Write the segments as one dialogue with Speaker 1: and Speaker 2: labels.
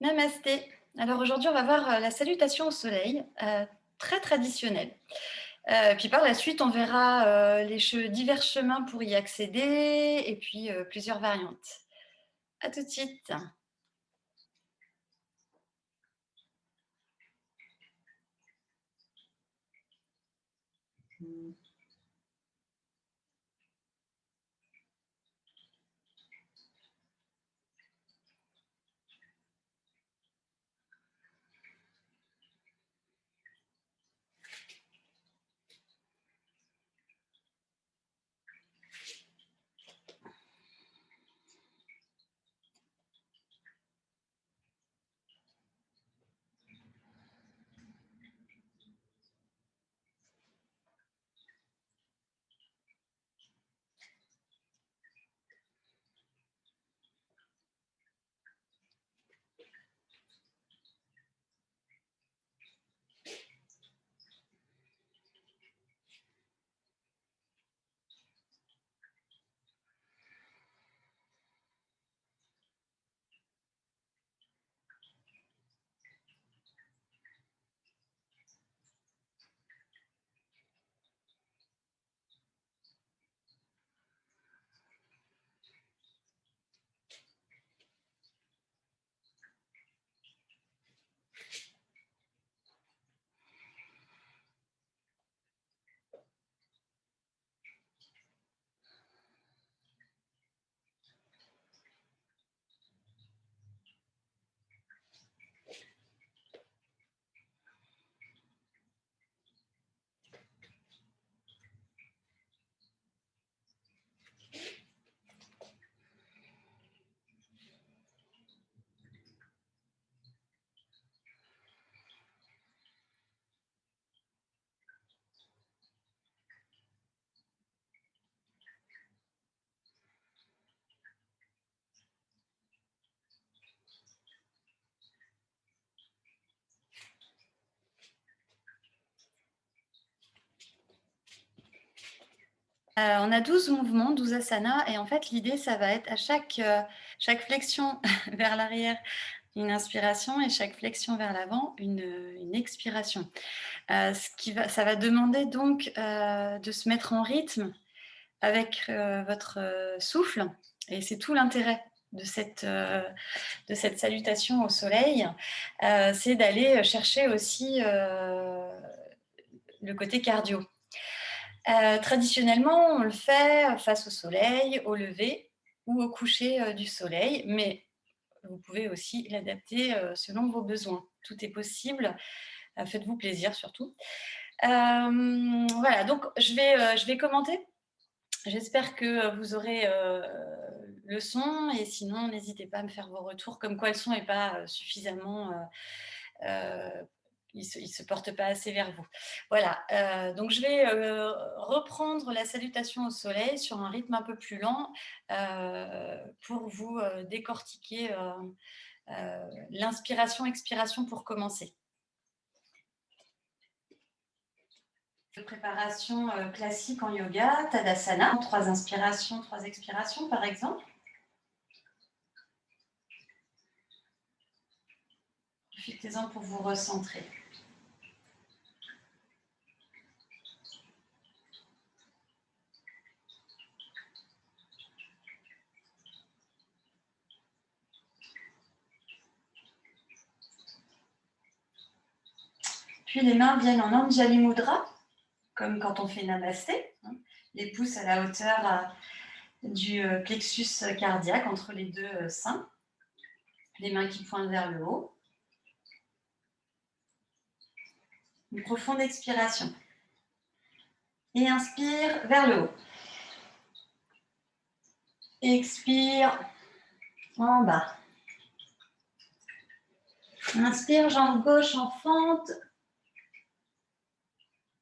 Speaker 1: Namasté. Alors aujourd'hui, on va voir la salutation au soleil, très traditionnelle. Puis par la suite, on verra divers chemins pour y accéder et puis plusieurs variantes. À tout de suite. On a 12 mouvements, 12 asanas, et en fait l'idée ça va être à chaque flexion vers l'arrière une inspiration et chaque flexion vers l'avant une expiration. Ça va demander donc de se mettre en rythme avec votre souffle, et c'est tout l'intérêt de cette salutation au soleil, c'est d'aller chercher aussi le côté cardio. Traditionnellement, on le fait face au soleil, au lever ou au coucher du soleil, mais vous pouvez aussi l'adapter selon vos besoins. Tout est possible. Faites-vous plaisir surtout. Voilà, donc je vais commenter. J'espère que vous aurez le son, et sinon, n'hésitez pas à me faire vos retours, comme quoi le son n'est pas suffisamment... il ne se porte pas assez vers vous. Voilà, donc je vais reprendre la salutation au soleil sur un rythme un peu plus lent pour vous décortiquer l'inspiration-expiration pour commencer. Préparation classique en yoga, Tadasana, 3 inspirations, 3 expirations par exemple. Profitez-en pour vous recentrer. Puis les mains viennent en Anjali Mudra, comme quand on fait Namasté, les pouces à la hauteur du plexus cardiaque, entre les deux seins, les mains qui pointent vers le haut. Une profonde expiration. Et inspire vers le haut. Expire en bas. Inspire, jambe gauche en fente.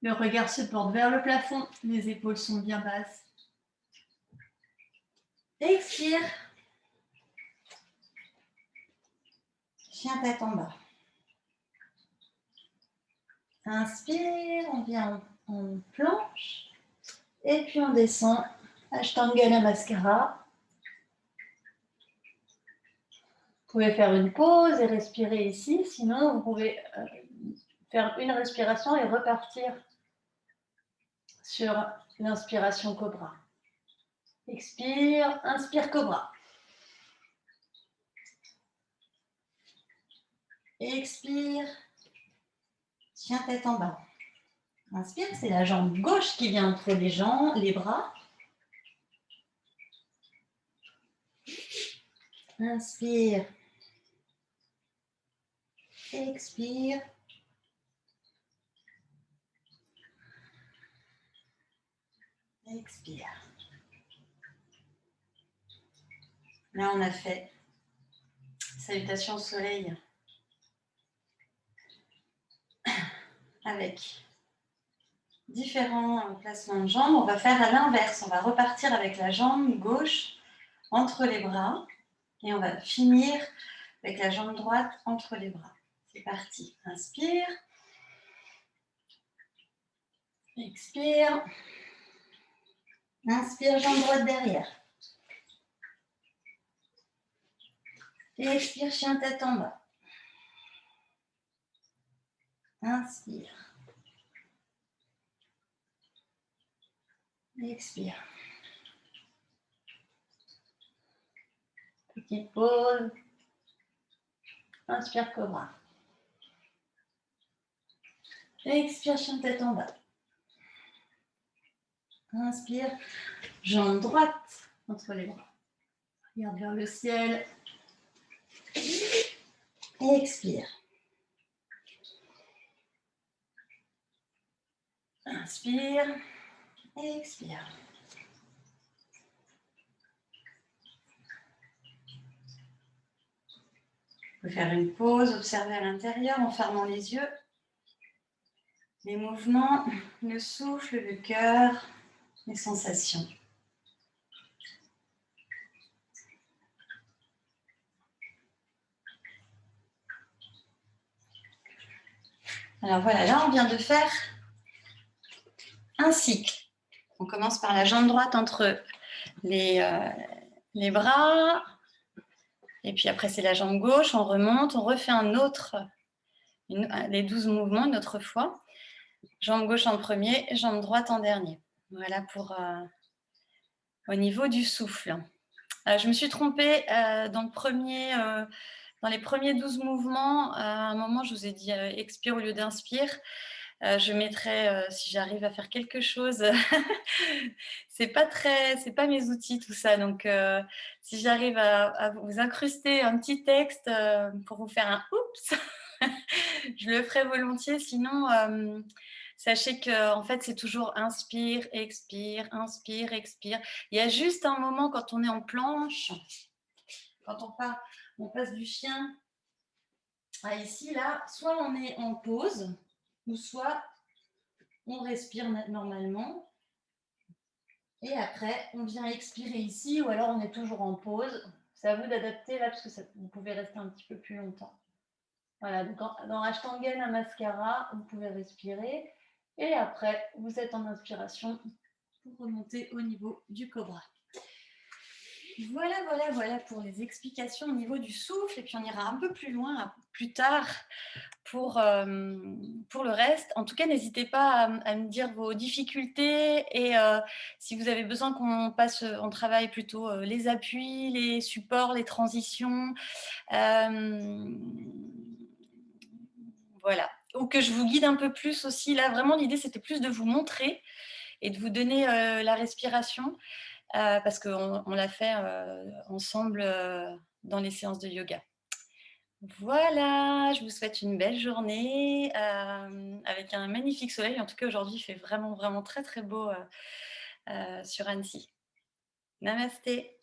Speaker 1: Le regard se porte vers le plafond, les épaules sont bien basses. Expire. Chien tête en bas. Inspire, on vient en planche. Et puis on descend. Ashtanga Namaskara. pouvez faire une pause et respirer ici. Sinon, vous pouvez faire une respiration et repartir sur l'inspiration cobra. Expire, inspire cobra. Expire, chien tête en bas. Inspire, c'est la jambe gauche qui vient entre les jambes, les bras. Inspire. Expire. Expire. Là, on a fait salutation au soleil avec différents placements de jambes. On va faire à l'inverse. On va repartir avec la jambe gauche entre les bras et on va finir avec la jambe droite entre les bras. C'est parti. Inspire. Expire. Inspire, jambe droite derrière. Et expire, chien tête en bas. Inspire. Expire. Petite pause. Inspire, cobra. Expire, chien tête en bas. Inspire, jambe droite entre les bras. Regarde vers le ciel. Expire. Inspire. Expire. Vous pouvez faire une pause, observer à l'intérieur en fermant les yeux. Les mouvements, le souffle, le cœur, les sensations. Alors voilà, là on vient de faire un cycle. On commence par la jambe droite entre les bras. Et puis après, c'est la jambe gauche, on remonte, on refait un autre, les 12 mouvements une autre fois. Jambe gauche en premier, jambe droite en dernier. Voilà pour au niveau du souffle. Je me suis trompée dans les premiers 12 mouvements. À un moment, je vous ai dit expire au lieu d'inspire. Je mettrai, si j'arrive à faire quelque chose, c'est pas mes outils tout ça, donc si j'arrive à vous incruster un petit texte pour vous faire un oups, je le ferai volontiers, sinon sachez que en fait c'est toujours inspire, expire, inspire, expire. Il y a juste un moment quand on est en planche, quand on passe du chien à ici, là, soit on est en pause, ou soit on respire normalement. Et après, on vient expirer ici, ou alors on est toujours en pause. C'est à vous d'adapter là, parce que vous pouvez rester un petit peu plus longtemps. Voilà, donc dans Ashtangen Namaskara, vous pouvez respirer. Et après, vous êtes en inspiration pour remonter au niveau du cobra. Voilà pour les explications au niveau du souffle. Et puis on ira un peu plus loin plus tard pour le reste. En tout cas, n'hésitez pas à me dire vos difficultés et si vous avez besoin on travaille plutôt les appuis, les supports, les transitions. Voilà. Ou que je vous guide un peu plus aussi. Là, vraiment, l'idée, c'était plus de vous montrer et de vous donner la respiration parce qu'on l'a fait ensemble dans les séances de yoga. Voilà, je vous souhaite une belle journée avec un magnifique soleil. En tout cas, aujourd'hui, il fait vraiment, vraiment très, très beau sur Annecy. Namasté.